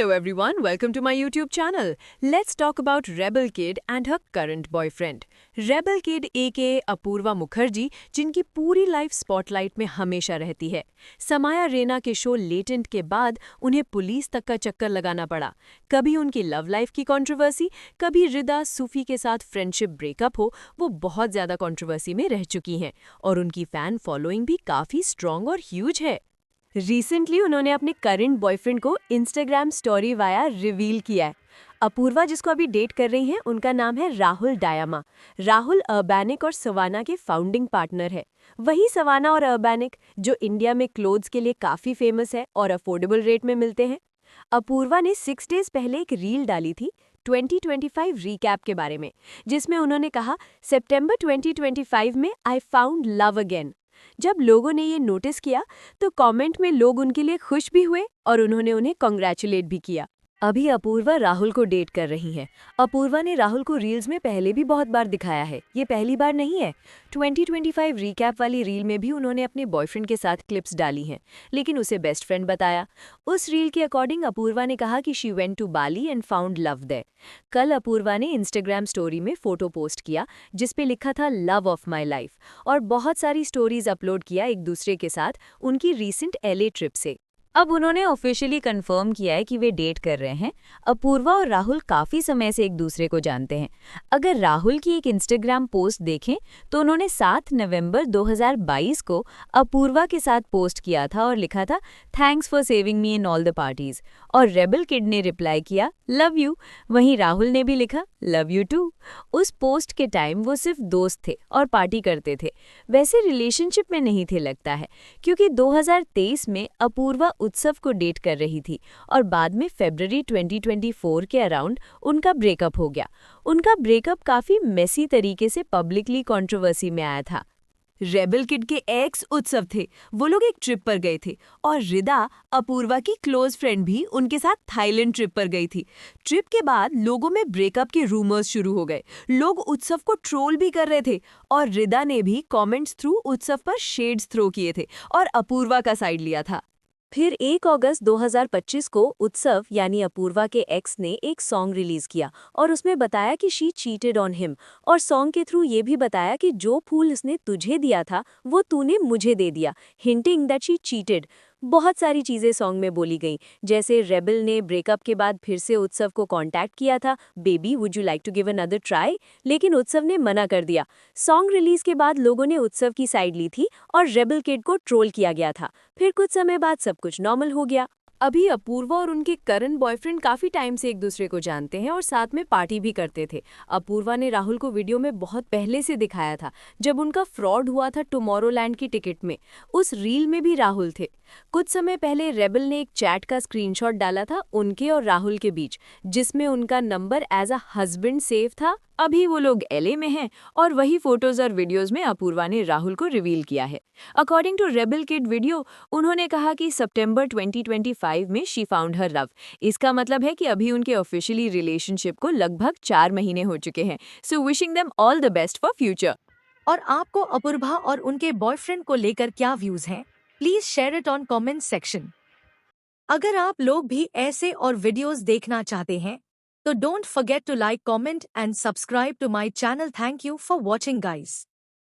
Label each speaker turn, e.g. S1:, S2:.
S1: Hello everyone, welcome to my YouTube channel. Let's talk about Rebel Kid and her current boyfriend. Rebel Kid aka Apoorva Mukherjee, जिनकी पूरी life spotlight में हमेशा रहती है। समाया रेना के शो लेटेंट के बाद उन्हें पुलिस तक का चक्कर लगाना पड़ा। कभी उनकी लव लाइफ की कंट्रोवर्सी, कभी रिदा सूफी के साथ फ्रेंडशिप ब्रेकअप हो, वो बहुत ज्यादा कंट्रोवर्सी में रह चुकी हैं और उनकी फैन फॉलोइंग भी काफी स्ट्रॉन्ग और ह्यूज है। रिसेंटली उन्होंने अपने करंट बॉयफ्रेंड को इंस्टाग्राम स्टोरी वाया रिवील किया है। अपूर्वा जिसको अभी डेट कर रही हैं, उनका नाम है राहुल डायमा। राहुल अर्बैनिक और सवाना के फाउंडिंग पार्टनर है। वही सवाना और अर्बैनिक जो इंडिया में क्लोथ्स के लिए काफी फेमस है और अफोर्डेबल रेट में मिलते हैं। अपूर्वा ने 6 डेज पहले एक रील डाली थी 2025 रीकैप के बारे में, जिसमें उन्होंने कहा, सितंबर 2025 में आई फाउंड लव अगेन। जब लोगों ने ये नोटिस किया तो कमेंट में लोग उनके लिए खुश भी हुए और उन्होंने उन्हें कॉन्ग्रेचुलेट भी किया। अभी अपूर्वा राहुल को डेट कर रही हैं। अपूर्वा ने राहुल को रील्स में पहले भी बहुत बार दिखाया है, ये पहली बार नहीं है। 2025 रीकैप वाली रील में भी उन्होंने अपने बॉयफ्रेंड के साथ क्लिप्स डाली हैं, लेकिन उसे बेस्ट फ्रेंड बताया। उस रील के अकॉर्डिंग अपूर्वा ने कहा कि she went to Bali and found love there. कल अपूर्वा ने इंस्टाग्राम स्टोरी में फोटो पोस्ट किया जिसपे लिखा था लव ऑफ माई लाइफ, और बहुत सारी स्टोरीज अपलोड किया एक दूसरे के साथ उनकी रीसेंट LA ट्रिप से। अब उन्होंने ऑफिशियली कंफर्म किया है कि वे डेट कर रहे हैं। अपूर्वा और राहुल काफ़ी समय से एक दूसरे को जानते हैं। अगर राहुल की एक इंस्टाग्राम पोस्ट देखें तो उन्होंने 7 नवंबर 2022 को अपूर्वा के साथ पोस्ट किया था और लिखा था thanks for saving me in all the parties, और रेबल किड ने रिप्लाई किया लव यू। वहीं राहुल ने भी लिखा लव यू टू। उस पोस्ट के टाइम वो सिर्फ दोस्त थे और पार्टी करते थे, वैसे रिलेशनशिप में नहीं थे लगता है, क्योंकि 2023 में अपूर्वा उत्सव को डेट कर रही थी और बाद में फरवरी 2024 के अराउंड उनका ब्रेकअप हो गया। उनका ब्रेकअप काफी मेसी तरीके से पब्लिकली कंट्रोवर्सी में आया था। रेबल किड के एक्स उत्सव थे, वो लोग एक ट्रिप पर गए थे और रिदा अपूर्वा की क्लोज फ्रेंड भी उनके साथ थाईलैंड ट्रिप पर गई थी। ट्रिप के बाद लोगों में ब्रेकअप के रूमर्स शुरू हो गए, लोग उत्सव को ट्रोल भी कर रहे थे और रिदा ने भी कमेंट्स थ्रू उत्सव पर शेड्स थ्रो किए थे और अपूर्वा का साइड लिया था। फिर 1 अगस्त 2025 को उत्सव यानी अपूर्वा के एक्स ने एक सॉन्ग रिलीज किया और उसमें बताया कि शी चीटेड ऑन हिम, और सॉन्ग के थ्रू ये भी बताया कि जो फूल उसने तुझे दिया था वो तूने मुझे दे दिया, हिंटिंग दैट शी चीटेड। बहुत सारी चीजें सॉन्ग में बोली गई, जैसे रेबल ने ब्रेकअप के बाद फिर से उत्सव को कांटेक्ट किया था, baby would you like to give another try, लेकिन उत्सव ने मना कर दिया। सॉन्ग रिलीज के बाद लोगों ने उत्सव की साइड ली थी और रेबल किड को ट्रोल किया गया था। फिर कुछ समय बाद सब कुछ नॉर्मल हो गया। अभी अपूर्वा और उनके करंट बॉयफ्रेंड काफी टाइम से एक दूसरे को जानते हैं और साथ में पार्टी भी करते थे। अपूर्वा ने राहुल को वीडियो में बहुत पहले से दिखाया था, जब उनका फ्रॉड हुआ था टुमारोलैंड की टिकट में। उस रील में भी राहुल थे। कुछ समय पहले रेबल ने एक चैट का स्क्रीनशॉट डाला था उनके और राहुल के बीच, जिसमें उनका number as a husband save था। अभी वो लोग LA में हैं और वही फोटोज और वीडियोस में अपूर्वा ने राहुल को रिवील किया है। According to Rebel Kid video, उन्होंने कहा कि सितंबर 2025 में शी फाउंड हर लव। इसका मतलब है कि अभी उनके ऑफिशियली रिलेशनशिप को लगभग 4 महीने हो चुके हैं। So wishing them all the best for future.
S2: और आपको अपूर्वा और उनके बॉयफ्रेंड को लेकर क्या व्यूज हैं? Please share it on comment section. अगर आप लोग भी ऐसे और वीडियोस देखना चाहते हैं तो don't forget to like, comment and subscribe to my channel. Thank you for watching guys.